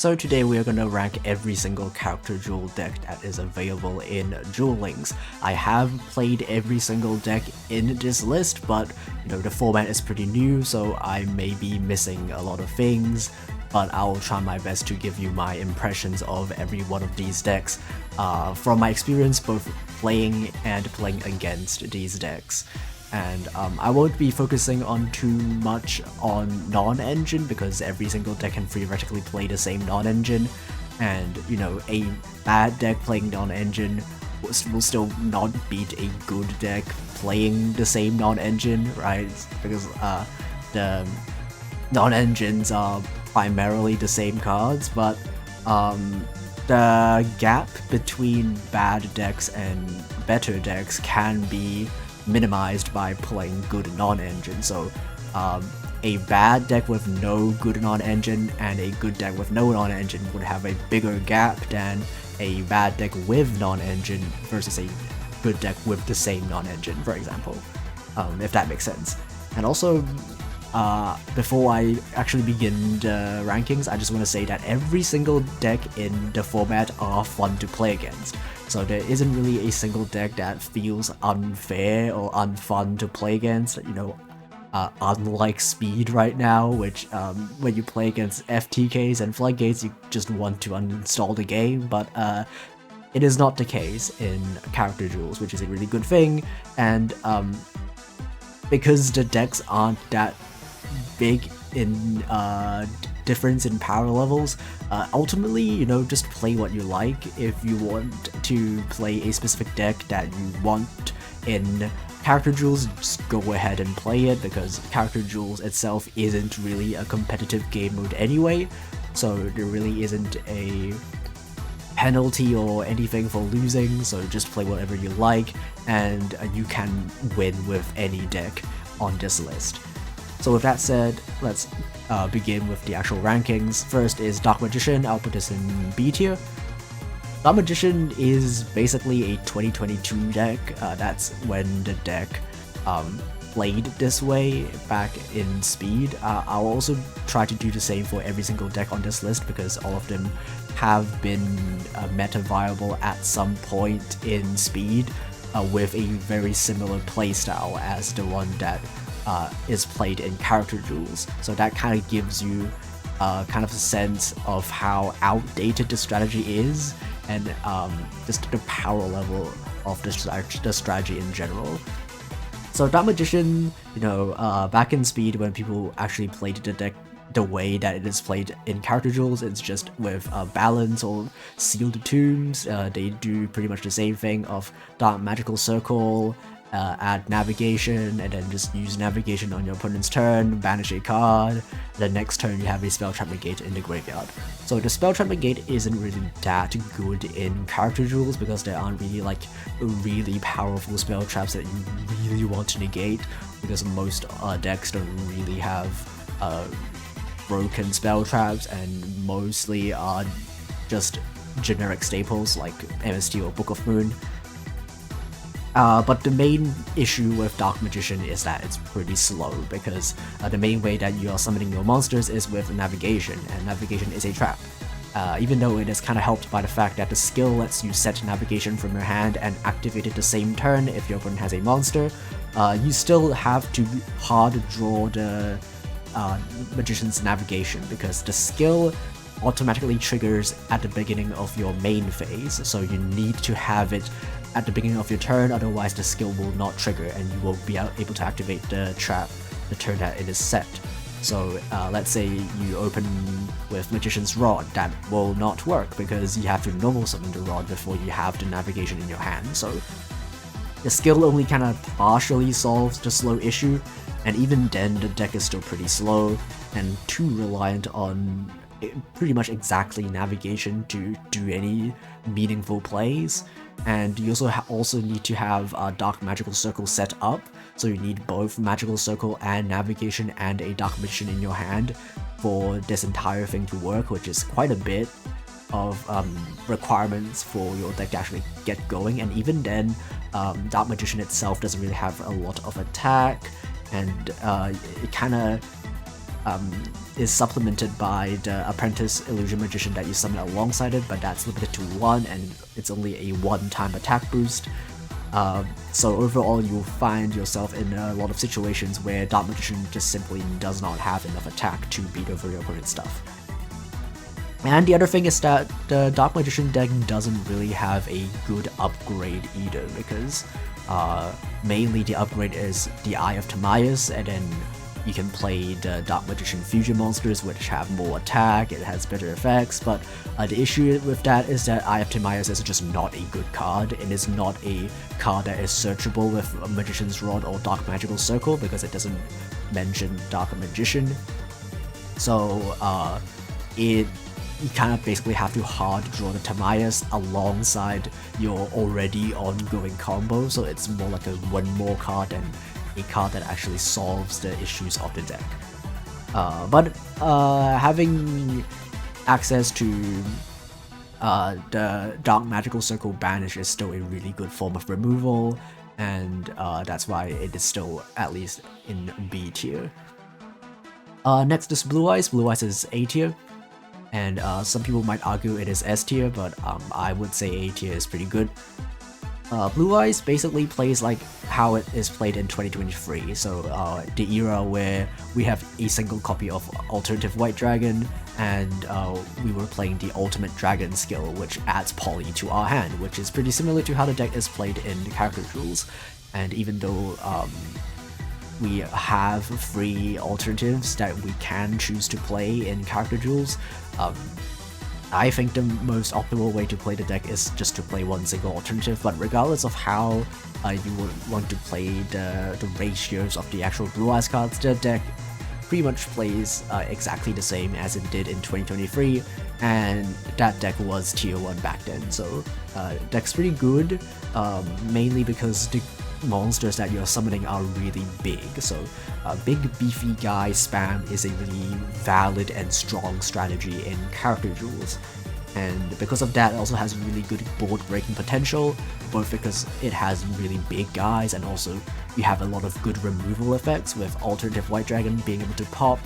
So today we are going to rank every single character duel deck that is available in Duel Links. I have played every single deck in this list, but the format is pretty new, so I may be missing a lot of things, but I will try my best to give you my impressions of every one of these decks from my experience both playing and playing against these decks. And I won't be focusing on too much on non-engine because every single deck can theoretically play the same non-engine, and a bad deck playing non-engine will still not beat a good deck playing the same non-engine, right? Because the non-engines are primarily the same cards, but the gap between bad decks and better decks can be minimized by playing good non-engine. So a bad deck with no good non-engine and a good deck with no non-engine would have a bigger gap than a bad deck with non-engine versus a good deck with the same non-engine, for example, if that makes sense. And also, before I actually begin the rankings, I just want to say that every single deck in the format are fun to play against. So there isn't really a single deck that feels unfair or unfun to play against, unlike Speed right now, which when you play against FTKs and Floodgates, you just want to uninstall the game, but it is not the case in character duels, which is a really good thing, and because the decks aren't that big in difference in power levels, ultimately, just play what you like. If you want to play a specific deck that you want in character duels, just go ahead and play it, because character duels itself isn't really a competitive game mode anyway, so there really isn't a penalty or anything for losing, so just play whatever you like, and you can win with any deck on this list. So with that said, let's begin with the actual rankings. First is Dark Magician. I'll put this in B tier. Dark Magician is basically a 2022 deck. That's when the deck played this way back in Speed. I'll also try to do the same for every single deck on this list because all of them have been meta viable at some point in Speed with a very similar playstyle as the one that is played in character duels. So that kind of gives you kind of a sense of how outdated the strategy is, and just the power level of the strategy in general. So Dark Magician, back in Speed when people actually played the deck the way that it is played in character duels, it's just with balance or sealed tombs. They do pretty much the same thing of Dark Magical Circle, add navigation, and then just use navigation on your opponent's turn, banish a card, the next turn you have a Spell Trap Negate in the graveyard. So the Spell Trap Negate isn't really that good in character duels because there aren't really really powerful spell traps that you really want to negate, because most decks don't really have broken spell traps and mostly are just generic staples like MST or Book of Moon. But the main issue with Dark Magician is that it's pretty slow, because the main way that you are summoning your monsters is with navigation, and navigation is a trap. Even though it is kind of helped by the fact that the skill lets you set navigation from your hand and activate it the same turn if your opponent has a monster, you still have to hard draw the Magician's navigation, because the skill automatically triggers at the beginning of your main phase, so you need to have it at the beginning of your turn, otherwise the skill will not trigger and you won't be able to activate the trap the turn that it is set. So let's say you open with Magician's Rod, that will not work because you have to normal summon the rod before you have the navigation in your hand. So the skill only kind of partially solves the slow issue, and even then the deck is still pretty slow and too reliant on pretty much exactly navigation to do any meaningful plays. And you also need to have Dark Magical Circle set up, so you need both Magical Circle and Navigation and a Dark Magician in your hand for this entire thing to work, which is quite a bit of requirements for your deck to actually get going. And even then, Dark Magician itself doesn't really have a lot of attack, and it kind of is supplemented by the Apprentice Illusion Magician that you summon alongside it, but that's limited to 1 and it's only a 1-time attack boost. So overall you'll find yourself in a lot of situations where Dark Magician just simply does not have enough attack to beat over your opponent's stuff. And the other thing is that the Dark Magician deck doesn't really have a good upgrade either, because mainly the upgrade is the Eye of Timaeus, and then you can play the Dark Magician fusion monsters which have more attack, it has better effects, but the issue with that is that Eye of Timaeus is just not a good card. It is not a card that is searchable with Magician's Rod or Dark Magical Circle because it doesn't mention Dark Magician. So you kind of basically have to hard draw the Timaeus alongside your already ongoing combo, so it's more like a one more card than a card that actually solves the issues of the deck. But having access to the Dark Magical Circle Banish is still a really good form of removal, and that's why it is still at least in B tier. Next is Blue Eyes. Blue Eyes is A tier. And some people might argue it is S tier, but I would say A tier is pretty good. Blue Eyes basically plays like how it is played in 2023, so the era where we have a single copy of Alternative White Dragon, and we were playing the Ultimate Dragon skill, which adds poly to our hand, which is pretty similar to how the deck is played in Character Duels. And even though we have 3 alternatives that we can choose to play in Character Duels, I think the most optimal way to play the deck is just to play one single alternative, but regardless of how you would want to play the ratios of the actual Blue Eyes cards, the deck pretty much plays exactly the same as it did in 2023, and that deck was tier 1 back then, so deck's pretty good, mainly because the monsters that you're summoning are really big, so big beefy guy spam is a really valid and strong strategy in Character Duels, and because of that it also has really good board breaking potential, both because it has really big guys and also you have a lot of good removal effects, with Alternative White Dragon being able to pop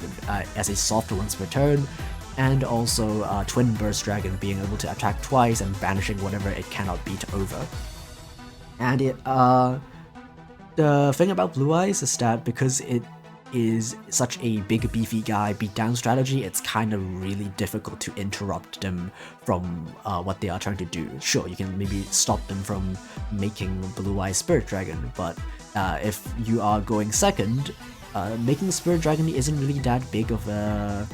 as a soft once per turn, and also Twin Burst Dragon being able to attack twice and banishing whatever it cannot beat over. And the thing about Blue Eyes is that because it is such a big beefy guy beatdown strategy, it's kind of really difficult to interrupt them from what they are trying to do. Sure, you can maybe stop them from making Blue Eyes Spirit Dragon, but if you are going second, making Spirit Dragon isn't really that big of an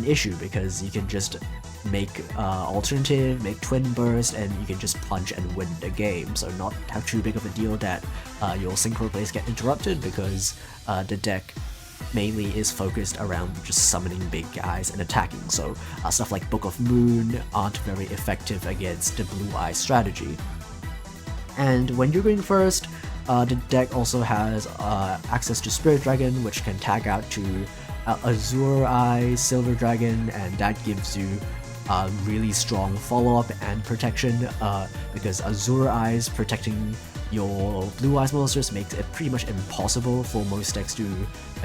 issue, because you can just make alternative, make Twin Burst, and you can just punch and win the game, so not have too big of a deal that your synchro plays get interrupted, because the deck mainly is focused around just summoning big guys and attacking, so stuff like Book of Moon aren't very effective against the Blue Eye strategy. And when you're going first, the deck also has access to Spirit Dragon, which can tag out to Azure Eye, Silver Dragon, and that gives you really strong follow-up and protection, because Azure Eyes protecting your Blue Eyes monsters makes it pretty much impossible for most decks to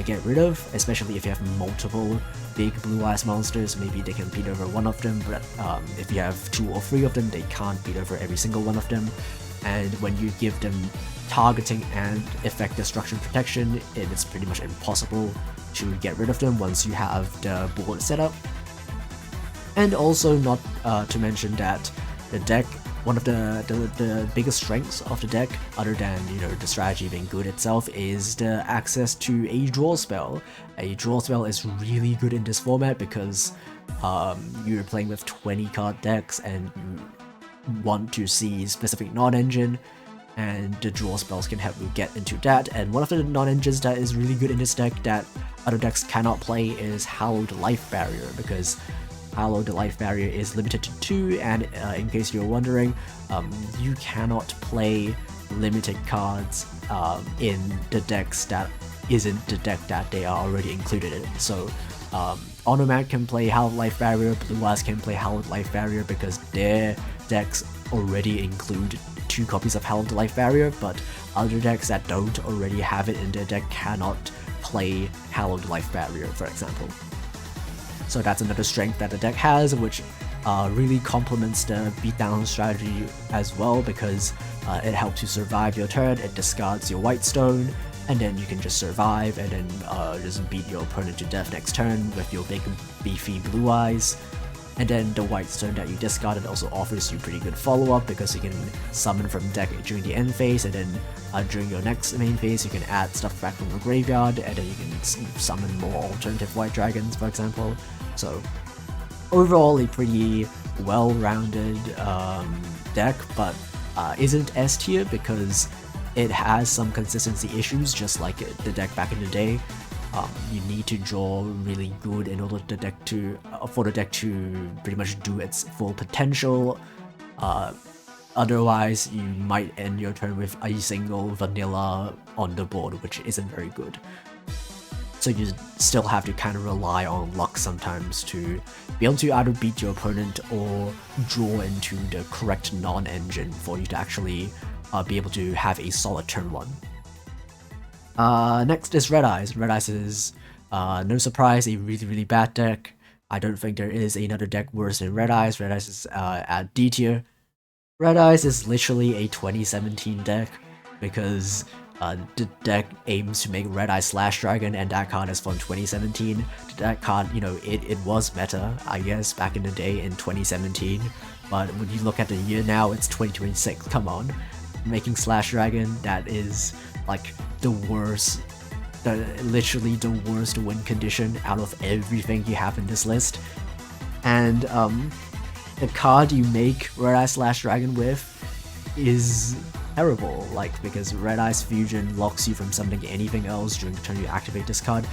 get rid of, especially if you have multiple big Blue Eyes monsters. Maybe they can beat over one of them, but if you have 2 or 3 of them, they can't beat over every single one of them. And when you give them targeting and effect destruction protection, it is pretty much impossible to get rid of them once you have the board set up. And also not to mention that the deck, one of the biggest strengths of the deck, other than the strategy being good itself, is the access to a draw spell. A draw spell is really good in this format because you're playing with 20 card decks and you want to see specific non-engine, and the draw spells can help you get into that. And one of the non-engines that is really good in this deck that other decks cannot play is Hallowed Life Barrier, because Hallowed Life Barrier is limited to 2, and in case you're wondering, you cannot play limited cards in the decks that isn't the deck that they are already included in. So Automat can play Hallowed Life Barrier, Blue Eyes can play Hallowed Life Barrier because their decks already include 2 copies of Hallowed Life Barrier, but other decks that don't already have it in their deck cannot play Hallowed Life Barrier, for example. So that's another strength that the deck has, which really complements the beatdown strategy as well, because it helps you survive your turn, it discards your white stone, and then you can just survive and then just beat your opponent to death next turn with your big beefy blue eyes. And then the white stone that you discarded also offers you pretty good follow-up, because you can summon from deck during the end phase, and then during your next main phase you can add stuff back from the graveyard, and then you can summon more alternative white dragons, for example. So overall a pretty well-rounded deck, but isn't S tier because it has some consistency issues, just like the deck back in the day. You need to draw really good in order for the deck to pretty much do its full potential. Otherwise, you might end your turn with a single vanilla on the board, which isn't very good. So you still have to kind of rely on luck sometimes to be able to either beat your opponent or draw into the correct non-engine for you to actually be able to have a solid turn 1. Next is Red Eyes. Red Eyes is, no surprise, a really bad deck. I don't think there is another deck worse than Red Eyes. Red Eyes is at D tier. Red Eyes is literally a 2017 deck, because the deck aims to make Red Eye Slash Dragon, and that card is from 2017. That card, you know, it was meta, I guess, back in the day in 2017, but when you look at the year now, it's 2026, come on. Making Slash Dragon, that is like the worst, literally the worst win condition out of everything you have in this list. And the card you make Red Eye Slash Dragon with is terrible, like, because Red Eye's Fusion locks you from summoning anything else during the turn you activate this card.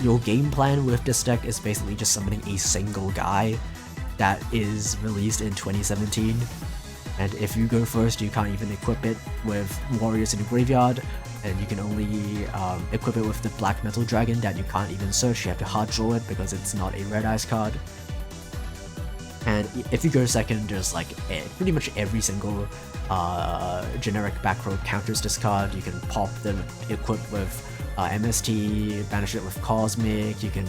Your game plan with this deck is basically just summoning a single guy that is released in 2017. And if you go first, you can't even equip it with warriors in the graveyard, and you can only equip it with the black metal dragon that you can't even search. You have to hard draw it because it's not a Red Eyes card. And if you go second, there's like pretty much every single generic back row counters this card. You can pop the equip with MST, banish it with Cosmic, you can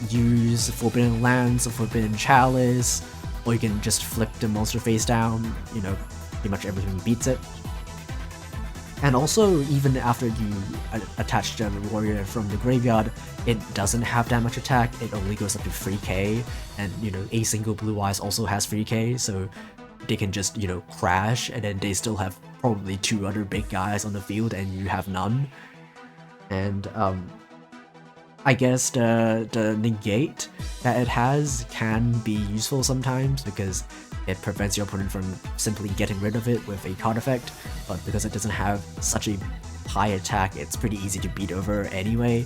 use Forbidden Lance or Forbidden Chalice, or you can just flip the monster face down, you know, pretty much everything beats it. And also, even after you attach the warrior from the graveyard, it doesn't have that much attack, it only goes up to 3k, and you know, a single blue eyes also has 3k, so they can just, you know, crash, and then they still have probably 2 other big guys on the field and you have none. And I guess the negate that it has can be useful sometimes, because it prevents your opponent from simply getting rid of it with a card effect, but because it doesn't have such a high attack, it's pretty easy to beat over anyway,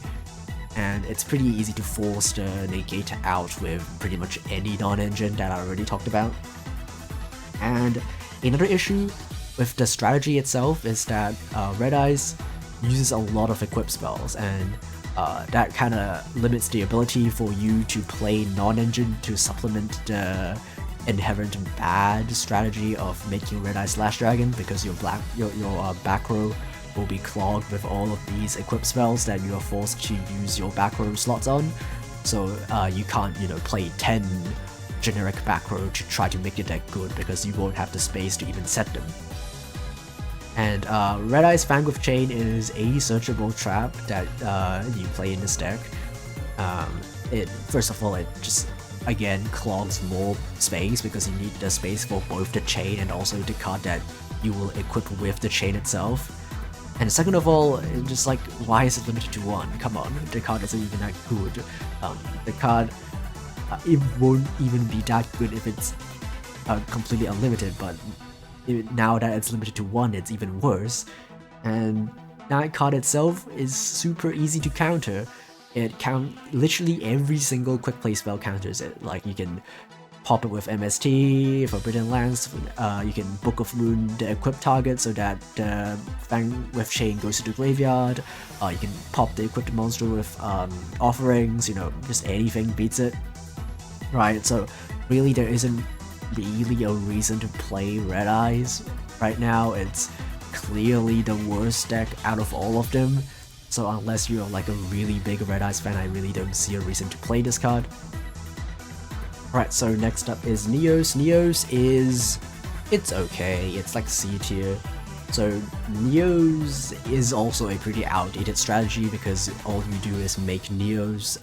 and it's pretty easy to force the negate out with pretty much any non-engine that I already talked about. And another issue with the strategy itself is that Red Eyes uses a lot of equip spells, and that kind of limits the ability for you to play non-engine to supplement the inherent bad strategy of making Red Eye Slash Dragon, because your back row will be clogged with all of these equip spells that you are forced to use your back row slots on. So you can't, you know, play 10 generic back row to try to make your deck good, because you won't have the space to even set them. And Red Eye's Fangwith Chain is a searchable trap that you play in this deck. First of all, it just, again, clogs more space, because you need the space for both the chain and also the card that you will equip with the chain itself. And second of all, just like, why is it limited to 1? Come on, the card isn't even that good. The card, it won't even be that good if it's completely unlimited, but now that it's limited to 1, it's even worse. And that card itself is super easy to counter. Literally every single quick play spell counters it. Like, you can pop it with MST, Forbidden Lance, you can Book of Moon the equipped target so that the Fangwith Chain goes to the graveyard, you can pop the equipped monster with offerings, you know, just anything beats it. Right, so really there isn't really a reason to play Red Eyes right now. It's clearly the worst deck out of all of them. So unless you're like a really big Red Eyes fan, I really don't see a reason to play this card. Alright, so next up is Neos. Neos is... it's okay, it's like C tier. So Neos is also a pretty outdated strategy because all you do is make Neos,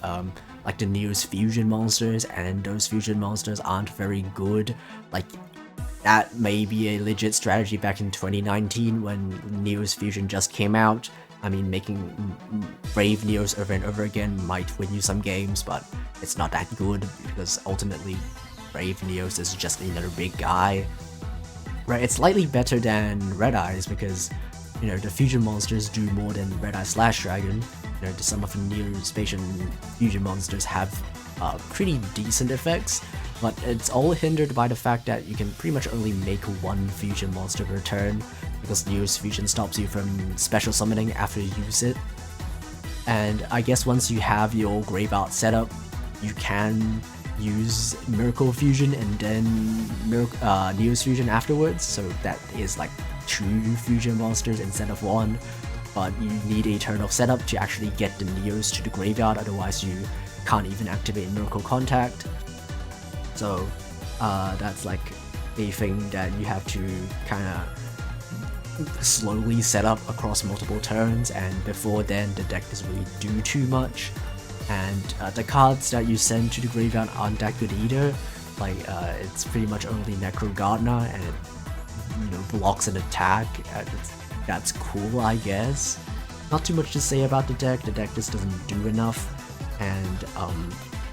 like the Neos fusion monsters, and those fusion monsters aren't very good. Like, that may be a legit strategy back in 2019 when Neos fusion just came out. I mean, making Brave Neos over and over again might win you some games, but it's not that good because ultimately Brave Neos is just another big guy. Right, it's slightly better than Red Eyes because, you know, the fusion monsters do more than Red Eye slash Dragon. You know, some of the Neo-Spatian fusion monsters have pretty decent effects, but it's all hindered by the fact that you can pretty much only make one fusion monster per turn because Neo's fusion stops you from special summoning after you use it. And I guess once you have your Graveyard set up, you can use Miracle Fusion and then Neo's Fusion afterwards, so that is like 2 fusion monsters instead of 1, but you need a turn of setup to actually get the Neos to the graveyard, otherwise you can't even activate Miracle Contact. So that's like a thing that you have to kind of slowly set up across multiple turns, and before then the deck doesn't really do too much. And the cards that you send to the graveyard aren't that good either. Like, it's pretty much only Necro Gardener, and it, you know, blocks an attack. That's cool, I guess. Not too much to say about the deck just doesn't do enough. And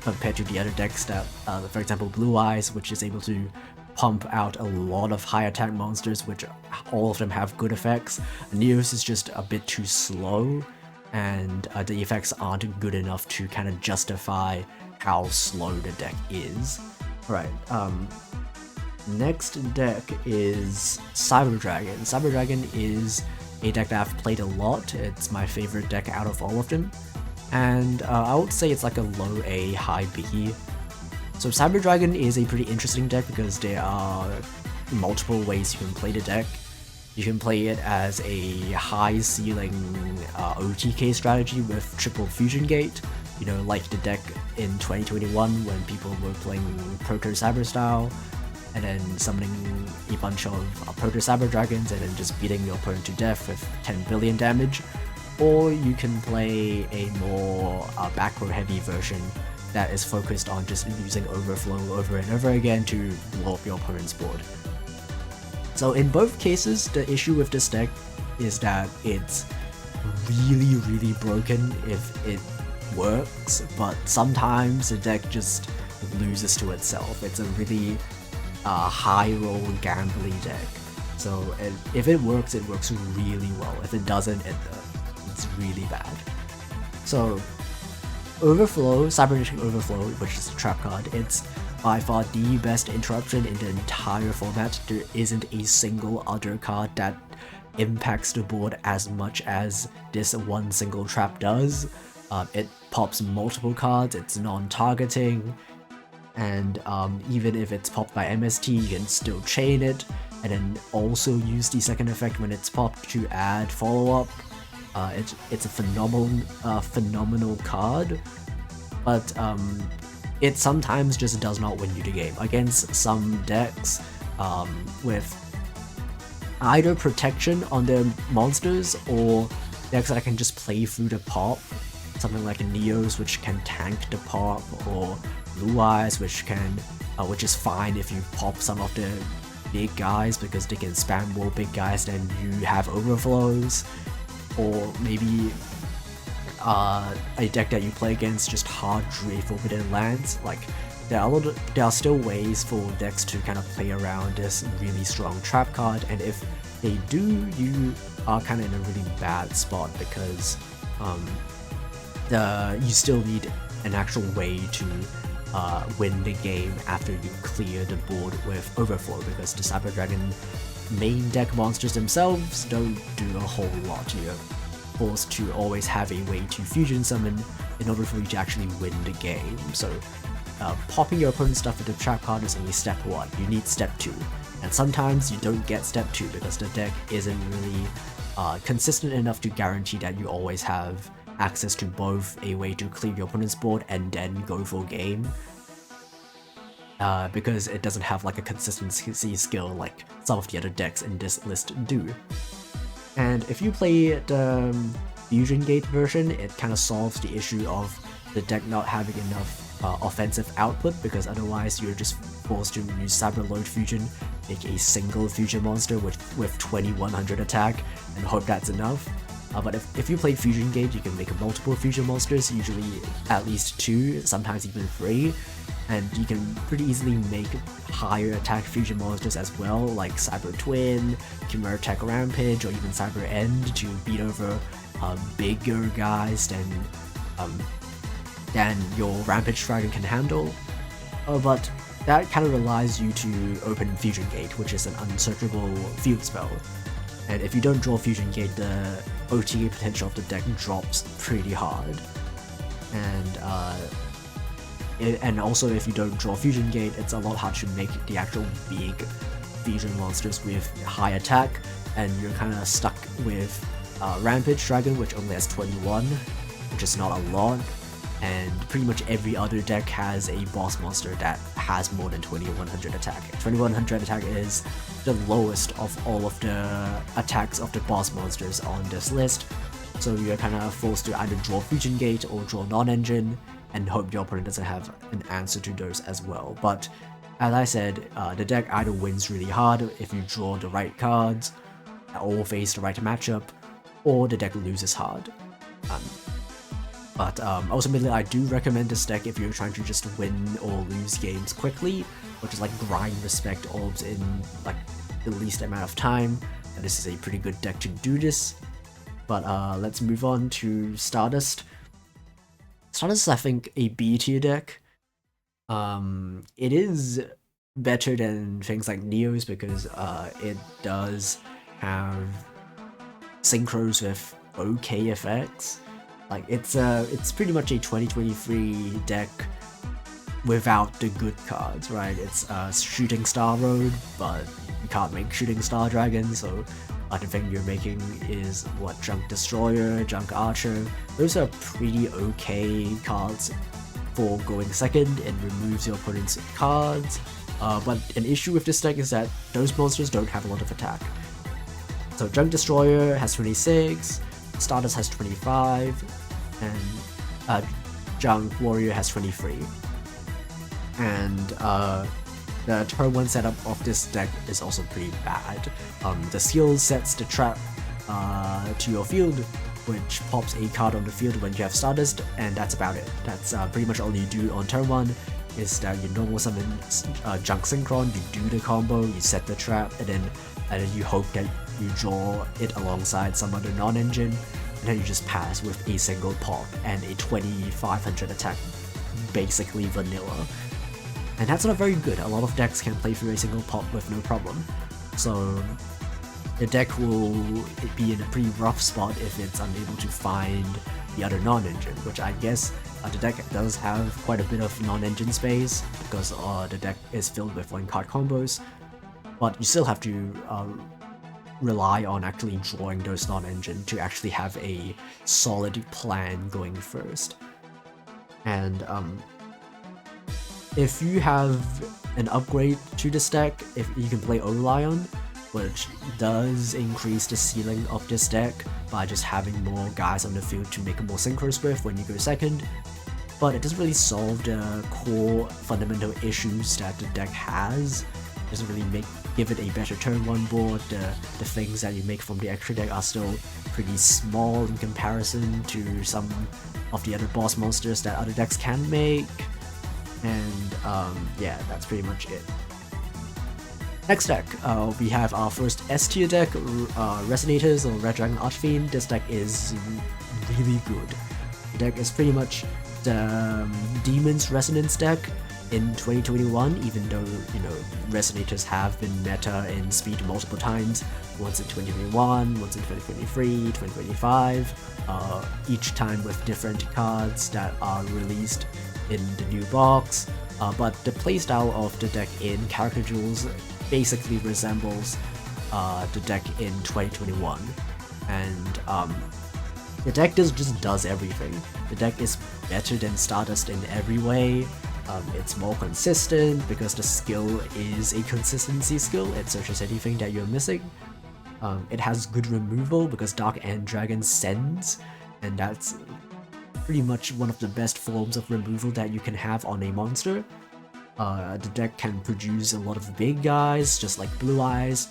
compared to the other decks that, for example, Blue Eyes, which is able to pump out a lot of high attack monsters, which all of them have good effects, Neos is just a bit too slow, and the effects aren't good enough to kind of justify how slow the deck is. Alright, next deck is Cyber Dragon. Cyber Dragon is a deck that I've played a lot. It's my favorite deck out of all of them, and I would say it's like a low A, high B. So Cyber Dragon is a pretty interesting deck because there are multiple ways you can play the deck. You can play it as a high ceiling OTK strategy with triple fusion gate, you know, like the deck in 2021 when people were playing Proto Cyber style, and then summoning a bunch of Proto Cyber Dragons and then just beating your opponent to death with 10 billion damage. Or you can play a more back row heavy version that is focused on just using Overflow over and over again to blow up your opponent's board. So in both cases, the issue with this deck is that it's really broken if it works, but sometimes the deck just loses to itself. It's a really high roll gambly deck. So if it works really well. If it doesn't, it's really bad. So Overflow, Cybernetic Overflow, which is a trap card, it's by far the best interruption in the entire format. There isn't a single other card that impacts the board as much as this one single trap does. It pops multiple cards, it's non-targeting, and even if it's popped by MST, you can still chain it, and then also use the second effect when it's popped to add follow-up. It's a phenomenal card, but it sometimes just does not win you the game against some decks with either protection on their monsters or decks that can just play through the pop. Something like Neos, which can tank the pop, or Blue Eyes, which is fine if you pop some of the big guys because they can spam more big guys than you have overflows. Or maybe a deck that you play against just hard drew a Forbidden Lands. Like, there are still ways for decks to kind of play around this really strong trap card, and if they do, you are kind of in a really bad spot because you still need an actual way to win the game after you clear the board with Overflow, because the Cyber Dragon main deck monsters themselves don't do a whole lot. You're forced to always have a way to fusion summon in order for you to actually win the game. So popping your opponent's stuff with the trap card is only step 1. You need step 2, and sometimes you don't get step 2 because the deck isn't really consistent enough to guarantee that you always have access to both a way to clear your opponent's board and then go for game. Because it doesn't have like a consistency skill like some of the other decks in this list do. And if you play the Fusion Gate version, it kind of solves the issue of the deck not having enough offensive output, because otherwise you're just forced to use Cyber Load Fusion, make a single fusion monster with 2100 attack, and hope that's enough. But if you play Fusion Gate, you can make multiple fusion monsters, usually at least 2, sometimes even 3, and you can pretty easily make higher attack fusion monsters as well, like Cyber Twin, Chimera Tech Rampage, or even Cyber End to beat over bigger guys than your Rampage Dragon can handle. But that kind of relies you to open Fusion Gate, which is an unsearchable field spell. And if you don't draw Fusion Gate, the OTA potential of the deck drops pretty hard. And also if you don't draw Fusion Gate, it's a lot harder to make the actual big fusion monsters with high attack, and you're kind of stuck with Rampage Dragon, which only has 21, which is not a lot, and pretty much every other deck has a boss monster that has more than 2100 attack. 2100 attack is the lowest of all of the attacks of the boss monsters on this list, so you're kind of forced to either draw Fusion Gate or draw non-engine, and hope your opponent doesn't have an answer to those as well. But as I said, the deck either wins really hard if you draw the right cards, or face the right matchup, or the deck loses hard. But ultimately, I do recommend this deck if you're trying to just win or lose games quickly, or just like grind respect orbs in like the least amount of time. And this is a pretty good deck to do this. But let's move on to Stardust. Stardust is, I think, a B tier deck. It is better than things like Neos because it does have synchros with okay effects. Like it's pretty much a 2023 deck without the good cards, right? It's Shooting Star Road, but you can't make Shooting Star Dragon, so the thing you're making is what, Junk Destroyer, Junk Archer. Those are pretty okay cards for going second. It removes your opponent's cards, but an issue with this deck is that those monsters don't have a lot of attack. So Junk Destroyer has 26, Stardust has 25, and Junk Warrior has 23. And the turn 1 setup of this deck is also pretty bad. The skill sets the trap to your field, which pops a card on the field when you have Stardust, and that's about it. That's pretty much all you do on turn 1, is that you normal summon Junk Synchron, you do the combo, you set the trap, and then you hope that you draw it alongside some other non-engine, and then you just pass with a single pop and a 2500 attack, basically vanilla. And that's not very good. A lot of decks can play through a single pop with no problem. So the deck will be in a pretty rough spot if it's unable to find the other non-engine, which I guess the deck does have quite a bit of non-engine space because the deck is filled with 1-card combos, but you still have to rely on actually drawing those non-engine to actually have a solid plan going first. And if you have an upgrade to this deck, if you can play Olion, which does increase the ceiling of this deck by just having more guys on the field to make a more synchros with when you go second, but it doesn't really solve the core fundamental issues that the deck has. It doesn't really give it a better turn 1 board. The things that you make from the extra deck are still pretty small in comparison to some of the other boss monsters that other decks can make. And yeah, that's pretty much it. Next deck, we have our first S tier deck, Resonators or Red Dragon Archfiend. This deck is really good. The deck is pretty much the Demon's Resonance deck in 2021, even though, you know, Resonators have been meta in Speed multiple times, once in 2021, once in 2023, 2025, each time with different cards that are released in the new box, but the playstyle of the deck in Character Duels basically resembles the deck in 2021. and the deck just does everything. The deck is better than Stardust in every way. It's more consistent because the skill is a consistency skill. It searches anything that you're missing. It has good removal because Dark End Dragon sends, and that's pretty much one of the best forms of removal that you can have on a monster. The deck can produce a lot of big guys, just like Blue Eyes.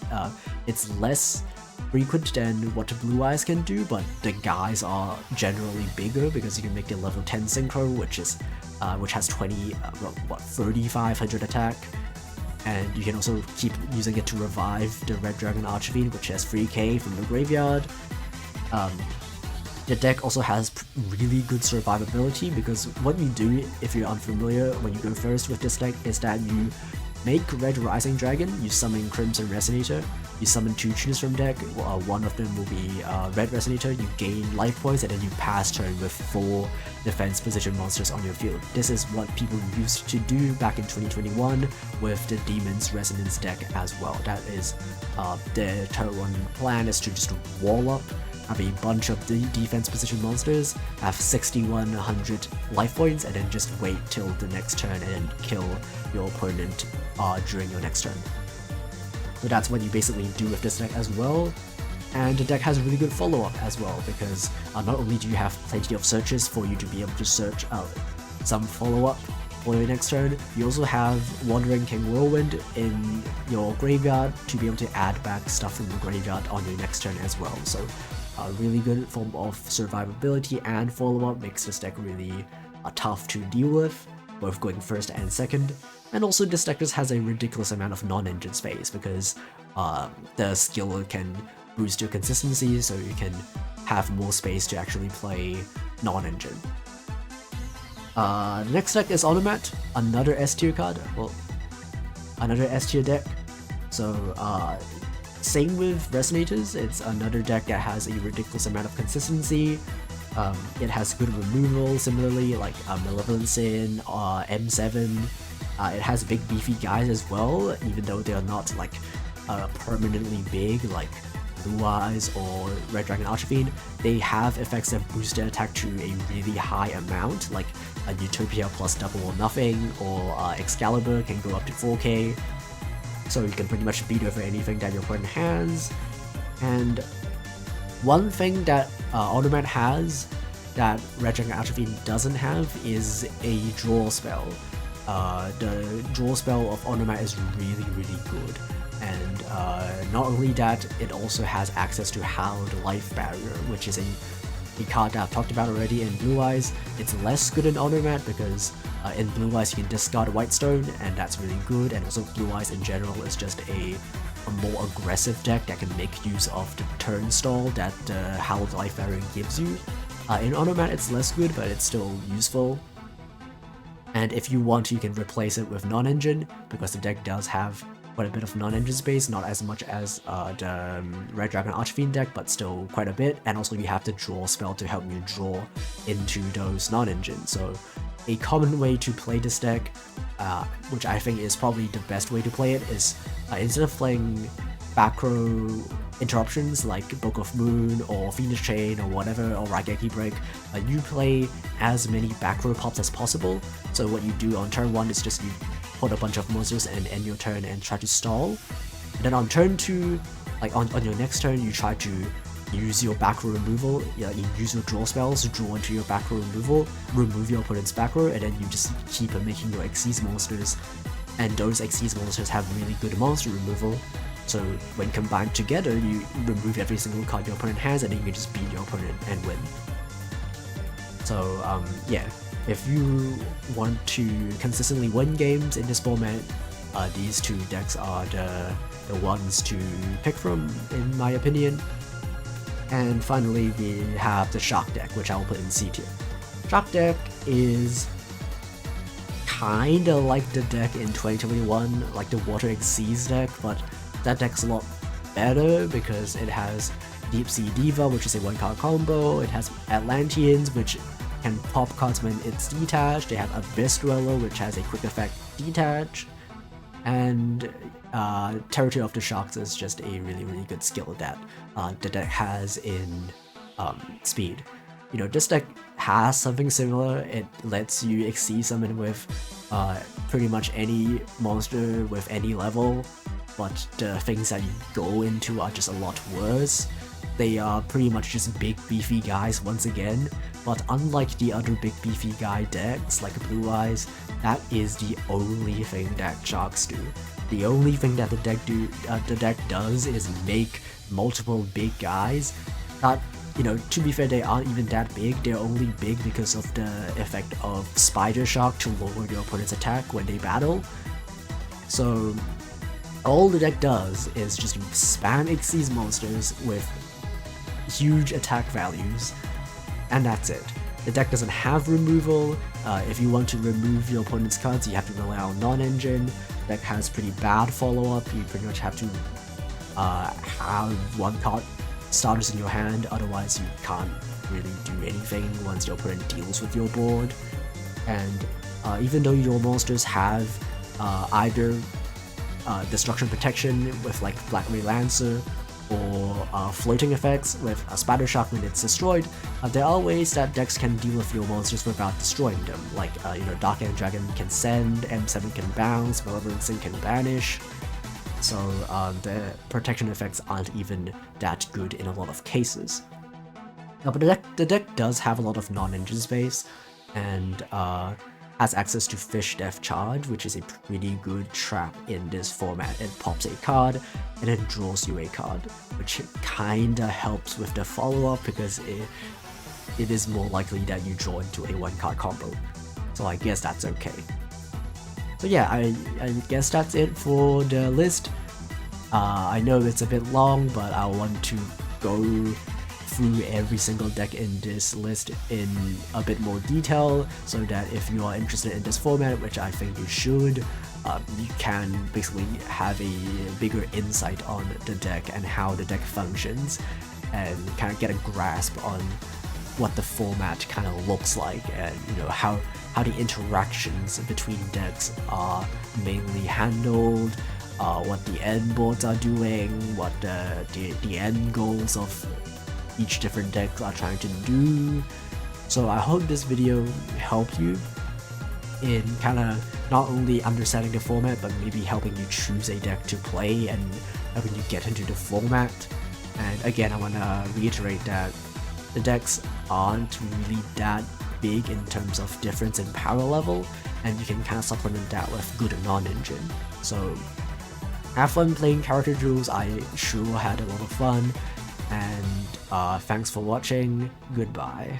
It's less frequent than what Blue Eyes can do, but the guys are generally bigger because you can make the level 10 Synchro, which has 3,500 attack, and you can also keep using it to revive the Red Dragon Archfiend, which has 3k from the graveyard. The deck also has really good survivability because what you do, if you're unfamiliar, when you go first with this deck, is that you make Red Rising Dragon, you summon Crimson Resonator, you summon 2 choose from deck, one of them will be Red Resonator, you gain life points, and then you pass turn with 4 defense position monsters on your field. This is what people used to do back in 2021 with the Demon's Resonance deck as well. That is the turn 1 plan, is to just wall up, have a bunch of the defense position monsters, have 6,100 life points, and then just wait till the next turn and then kill your opponent during your next turn. So that's what you basically do with this deck as well. And the deck has really good follow-up as well, because not only do you have plenty of searches for you to be able to search some follow-up for your next turn, you also have Wandering King Whirlwind in your graveyard to be able to add back stuff from the graveyard on your next turn as well. So a really good form of survivability and follow-up makes this deck really tough to deal with, both going first and second. And also this deck just has a ridiculous amount of non-engine space because the skill can boost your consistency, so you can have more space to actually play non-engine. The next deck is Automat, another S tier card, well, another S tier deck. So same with Resonators, it's another deck that has a ridiculous amount of consistency. It has good removal, similarly, like Malevolent Sin, M7. It has big beefy guys as well, even though they are not like permanently big like Blue Eyes or Red Dragon Archfiend. They have effects that boost their attack to a really high amount, like a Utopia plus double or nothing, or Excalibur can go up to 4k. So you can pretty much beat over anything that your opponent has. And one thing that Automat has that Red Dragon Archfiend doesn't have is a draw spell. The draw spell of Automat is really good, and not only that, it also has access to Howled Life Barrier, which is a card that I've talked about already in Blue Eyes. It's less good in Automat because in Blue Eyes you can discard Whitestone, and that's really good, and also Blue Eyes in general is just a more aggressive deck that can make use of the turn stall that the Howled Life Barrier gives you. In Automat it's less good, but it's still useful. And if you want, you can replace it with non-engine, because the deck does have quite a bit of non-engine space, not as much as the Red Dragon Archfiend deck, but still quite a bit. And also you have the draw spell to help you draw into those non-engine. So a common way to play this deck, which I think is probably the best way to play it, is instead of playing back row interruptions like Book of Moon or Phoenix Chain or whatever, or Raigeki Break, you play as many back row pops as possible. So what you do on turn 1 is just you put a bunch of monsters and end your turn and try to stall. And then on turn 2, like on your next turn, you try to use your back row removal, you use your draw spells to draw into your back row removal, remove your opponent's back row, and then you just keep making your Xyz monsters. And those Xyz monsters have really good monster removal. So when combined together, you remove every single card your opponent has, and then you can just beat your opponent and win. So yeah, if you want to consistently win games in this format, these two decks are the ones to pick from, in my opinion. And finally, we have the Shark deck, which I'll put in C tier. Shark deck is kinda like the deck in 2021, like the Water Xyz deck, but that deck's a lot better because it has Deep Sea Diva, which is a 1-card combo. It has Atlanteans, which can pop cards when it's detached. They have Abyss Dweller, which has a quick effect detach. And Territory of the Sharks is just a really good skill that the deck has in speed. You know, this deck has something similar. It lets you exceed summon with pretty much any monster with any level, but the things that you go into are just a lot worse. They are pretty much just big beefy guys once again, but unlike the other big beefy guy decks like Blue Eyes, that is the only thing that Sharks do. The only thing that the deck does is make multiple big guys that, you know, to be fair, they aren't even that big. They're only big because of the effect of Spider Shock to lower your opponent's attack when they battle. So all the deck does is just spam Xyz monsters with huge attack values, and that's it. The deck doesn't have removal. If you want to remove your opponent's cards, you have to rely on non-engine. The deck has pretty bad follow-up. You pretty much have to have one card Stardust in your hand, otherwise you can't really do anything once your opponent deals with your board. And even though your monsters have either Destruction Protection with like Black Ray Lancer, or floating effects with a Spider Shock when it's destroyed, there are ways that decks can deal with your monsters without destroying them. Like, you know, Dark End Dragon can send, M7 can bounce, Malevolence can banish. So the protection effects aren't even that good in a lot of cases. But the deck does have a lot of non-engine space, and has access to Fish Death Charge, which is a pretty good trap in this format. It pops a card and then draws you a card, which kinda helps with the follow-up because it is more likely that you draw into a one-card combo. So I guess that's okay. So yeah, I guess that's it for the list. I know it's a bit long, but I want to go through every single deck in this list in a bit more detail, so that if you are interested in this format, which I think you should, you can basically have a bigger insight on the deck and how the deck functions, and kind of get a grasp on what the format kind of looks like, and you know how the interactions between decks are mainly handled, what the end boards are doing, what the end goals of each different deck are trying to do. So I hope this video helped you in kind of not only understanding the format, but maybe helping you choose a deck to play and helping you get into the format. And again, I want to reiterate that the decks aren't really that big in terms of difference in power level, and you can kind of supplement that with good non-engine. So have fun playing character duels. I sure had a lot of fun, and thanks for watching. Goodbye.